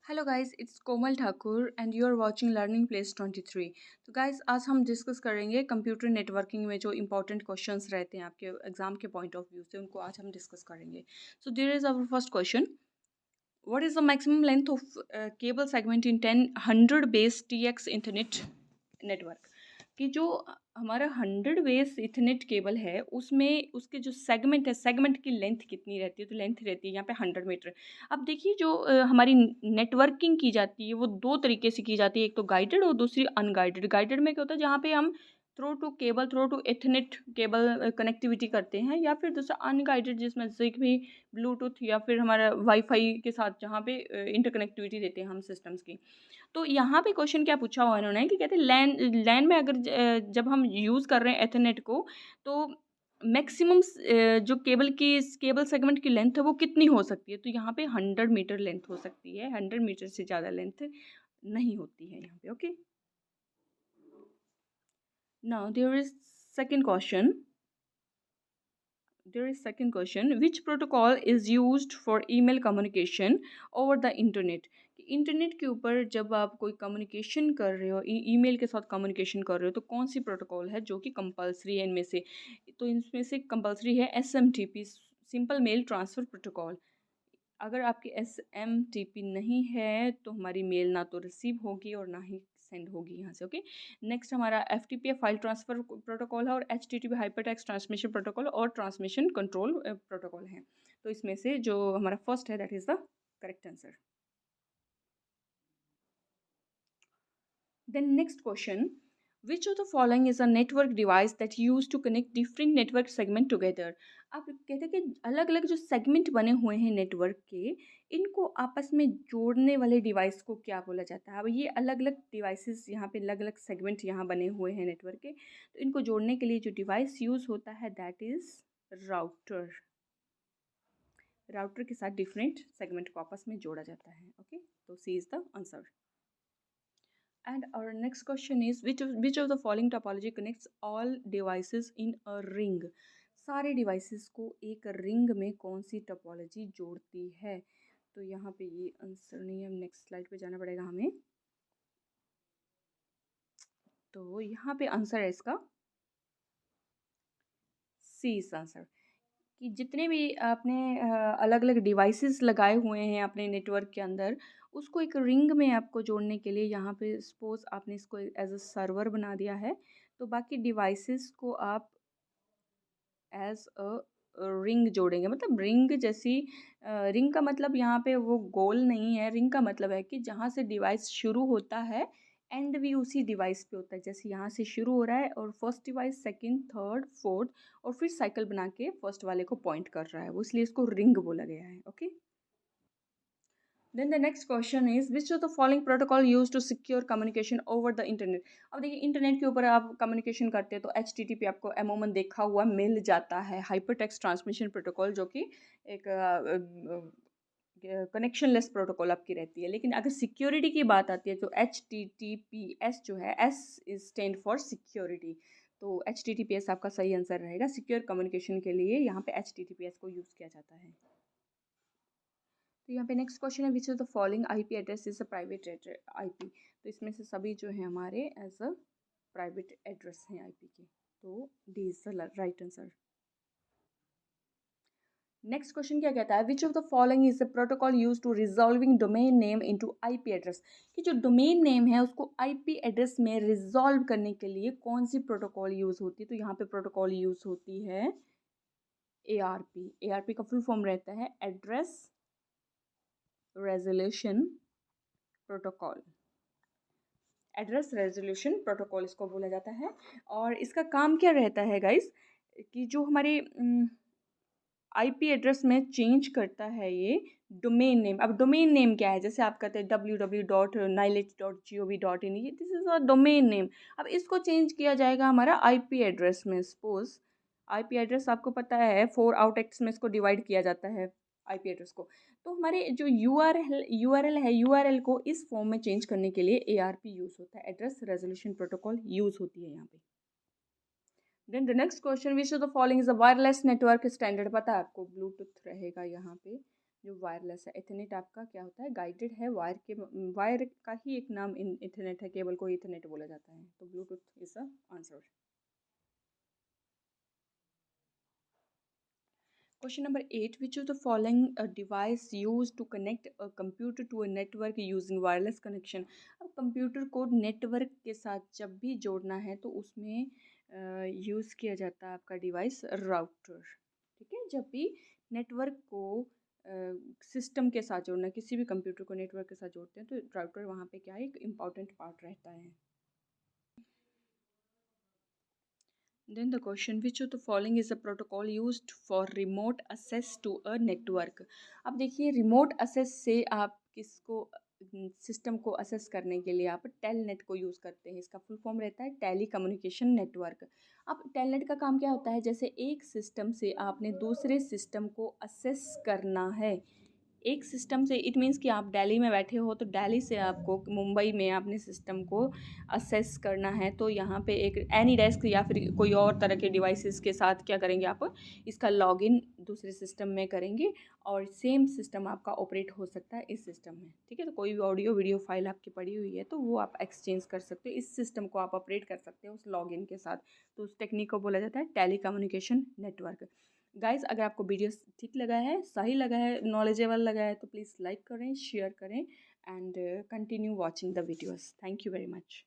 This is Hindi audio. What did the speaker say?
Hello guys, it's Komal Thakur and you are watching learning place 23। तो गाइस, आज हम डिस्कस करेंगे कंप्यूटर नेटवर्किंग में जो इंपॉर्टेंट क्वेश्चंस रहते हैं आपके एग्जाम के पॉइंट ऑफ व्यू से, उनको आज हम डिस्कस करेंगे। So there is our first question. What is the maximum length of cable segment in 100 base TX internet network? कि जो हमारा 100 बेस इथरनेट केबल है उसमें उसके जो सेगमेंट है, सेगमेंट की लेंथ कितनी रहती है? तो लेंथ रहती है यहाँ पे 100 मीटर। अब देखिए, जो हमारी नेटवर्किंग की जाती है वो दो तरीके से की जाती है, एक तो गाइडेड और दूसरी अनगाइडेड। गाइडेड में क्या होता है, जहाँ पे हम through to ethernet cable connectivity करते हैं, या फिर दूसरा अनगाइडेड जिसमें जिगबी, ब्लूटूथ या फिर हमारा वाईफाई के साथ जहाँ पे इंटरकनेक्टिविटी देते हैं हम सिस्टम्स की। तो यहाँ पे क्वेश्चन क्या पूछा हुआ इन्होंने कि कहते हैं लैन लैन में अगर जब हम यूज़ कर रहे हैं एथरनेट को, तो मैक्सिमम जो केबल सेगमेंट की लेंथ है वो कितनी हो सकती है? तो यहाँ पे 100 मीटर लेंथ हो सकती है, 100 मीटर से ज़्यादा लेंथ नहीं होती है यहाँ पे। Okay, now second question second question, which protocol is used for email communication over the internet? Internet के ऊपर जब आप कोई कम्युनिकेशन कर रहे हो, ईमेल के साथ कम्युनिकेशन कर रहे हो, तो कौन सी प्रोटोकॉल है जो कि कंपलसरी है इनमें से? तो इनमें से कंपलसरी है SMTP, simple mail transfer protocol. अगर आपकी SMTP नहीं है तो हमारी मेल ना तो रिसीव होगी और ना ही सेंड होगी यहाँ से। ओके, नेक्स्ट हमारा FTP फाइल ट्रांसफ़र प्रोटोकॉल है, और HTTP हाइपरटेक्स्ट ट्रांसमिशन प्रोटोकॉल और ट्रांसमिशन कंट्रोल प्रोटोकॉल है। तो इसमें से जो हमारा फर्स्ट है that is the correct answer. Then next question, which of the following is a network device that used to connect different network segment together? आप कहते हैं कि अलग अलग जो सेगमेंट बने हुए हैं नेटवर्क के, इनको आपस में जोड़ने वाले डिवाइस को क्या बोला जाता है? अब ये अलग अलग डिवाइसेस, यहाँ पे अलग अलग सेगमेंट यहाँ बने हुए हैं नेटवर्क के, तो इनको जोड़ने के लिए जो डिवाइस यूज़ होता है दैट इज़ राउटर। राउटर के साथ डिफरेंट सेगमेंट को आपस में जोड़ा जाता है। ओके, तो C is the answer. And our next question is, which of the following topology connects all devices in a ring? सारे डिवाइसेस को एक रिंग में कौन सी टोपोलॉजी जोड़ती है? तो यहाँ पे ये आंसर नहीं है, नेक्स्ट स्लाइड पे जाना पड़ेगा हमें। तो यहाँ पे आंसर है इसका सी इज आंसर। कि जितने भी आपने अलग अलग डिवाइसेस लगाए हुए हैं अपने नेटवर्क के अंदर, उसको एक रिंग में आपको जोड़ने के लिए, यहाँ पे सपोज आपने इसको एज अ सर्वर बना दिया है, तो बाकी डिवाइसेस को आप एज अ रिंग जोड़ेंगे। मतलब रिंग जैसी, रिंग का मतलब यहाँ पे वो गोल नहीं है, रिंग का मतलब है कि जहाँ से डिवाइस शुरू होता है एंड भी उसी डिवाइस पे होता है। जैसे यहाँ से शुरू हो रहा है और first device second third fourth और फिर साइकिल बना के फर्स्ट वाले को पॉइंट कर रहा है, वो इसलिए इसको रिंग बोला गया है। Okay, then the next question is, which of the following protocol use to secure communication over the internet? अब देखिए, इंटरनेट के ऊपर आप कम्युनिकेशन करते हैं तो HTTP आपको अमूमन देखा हुआ मिल जाता है, हाइपर टेक्स्ट ट्रांसमिशन प्रोटोकॉल, जो कि एक कनेक्शनलेस प्रोटोकॉल आपकी रहती है। लेकिन अगर सिक्योरिटी की बात आती है तो HTTPS जो है, S is stand for security. तो HTTPS आपका सही आंसर रहेगा। सिक्योर कम्युनिकेशन के लिए यहाँ पे HTTPS को यूज़ किया जाता है। तो यहाँ पे नेक्स्ट क्वेश्चन है, which of the following IP address is a private IP? तो इसमें से सभी जो है हमारे एज अ प्राइवेट एड्रेस हैं IP के, तो D is the right answer. Next question क्या कहता है, which of the following is the protocol use to resolving domain name into IP address? कि जो डोमेन नेम है उसको IP एड्रेस में रिजॉल्व करने के लिए कौन सी प्रोटोकॉल यूज होती है? तो यहाँ पे प्रोटोकॉल यूज होती है ARP। ARP का फुल फॉर्म रहता है address resolution protocol. Address resolution protocol इसको बोला जाता है। और इसका काम क्या रहता है गाइस, कि जो हमारे IP एड्रेस में चेंज करता है ये डोमेन नेम। अब डोमेन नेम क्या है? जैसे आप कहते हैं www.nilex.gov.in, ये this is a domain name. अब इसको चेंज किया जाएगा हमारा IP एड्रेस में। सपोज IP एड्रेस आपको पता है 4 आउट एक्ट्स में इसको डिवाइड किया जाता है IP एड्रेस को। तो हमारे जो URL है, URL को इस फॉर्म में चेंज करने के लिए ARP यूज़ होता है, एड्रेस रेजोल्यूशन प्रोटोकॉल यूज़ होती है यहाँ पे। Then the next question, which of the following is a wireless network standard? पता है आपको, ब्लूटूथ रहेगा यहाँ पे। जो वायरलेस है। इथरनेट आपका क्या होता है, गाइडेड है, वायर का ही एक नाम इथरनेट है, केबल को इथरनेट बोला जाता है। तो Bluetooth is the answer. Question number 8. Which of the following device used to connect a computer to a network using wireless connection? अब कंप्यूटर को नेटवर्क के साथ जब भी जोड़ना है तो उसमें यूज़ किया जाता है आपका डिवाइस राउटर। ठीक है, जब भी नेटवर्क को सिस्टम के साथ जोड़ना, किसी भी कंप्यूटर को नेटवर्क के साथ जोड़ते हैं तो राउटर वहाँ पे क्या है, एक इम्पॉर्टेंट पार्ट रहता है। Then the question, which of the following is a protocol used for remote access to a network? अब देखिए, रिमोट असेस से आप किसको, सिस्टम को असेस करने के लिए आप टेलनेट को यूज़ करते हैं। इसका फुल फॉर्म रहता है टेली कम्युनिकेशन नेटवर्क। अब टेलनेट का काम क्या होता है, जैसे एक सिस्टम से आपने दूसरे सिस्टम को असेस करना है। एक सिस्टम से इट मीन्स कि आप दिल्ली में बैठे हो तो दिल्ली से आपको मुंबई में अपने सिस्टम को असेस करना है, तो यहाँ पे एक एनी डेस्क या फिर कोई और तरह के डिवाइसेस के साथ क्या करेंगे, आप इसका लॉगिन दूसरे सिस्टम में करेंगे और सेम सिस्टम आपका ऑपरेट हो सकता है इस सिस्टम में। ठीक है, तो कोई भी ऑडियो वीडियो फाइल आपकी पड़ी हुई है तो वो आप एक्सचेंज कर सकते हो, इस सिस्टम को आप ऑपरेट कर सकते हो उस लॉगिन के साथ। तो उस टेक्निक को बोला जाता है टेली कम्युनिकेशन नेटवर्क। गाइस, अगर आपको वीडियो ठीक लगा है, सही लगा है, नॉलेजेबल लगा है तो प्लीज़ लाइक करें, शेयर करें and continue watching the videos. Thank you very much.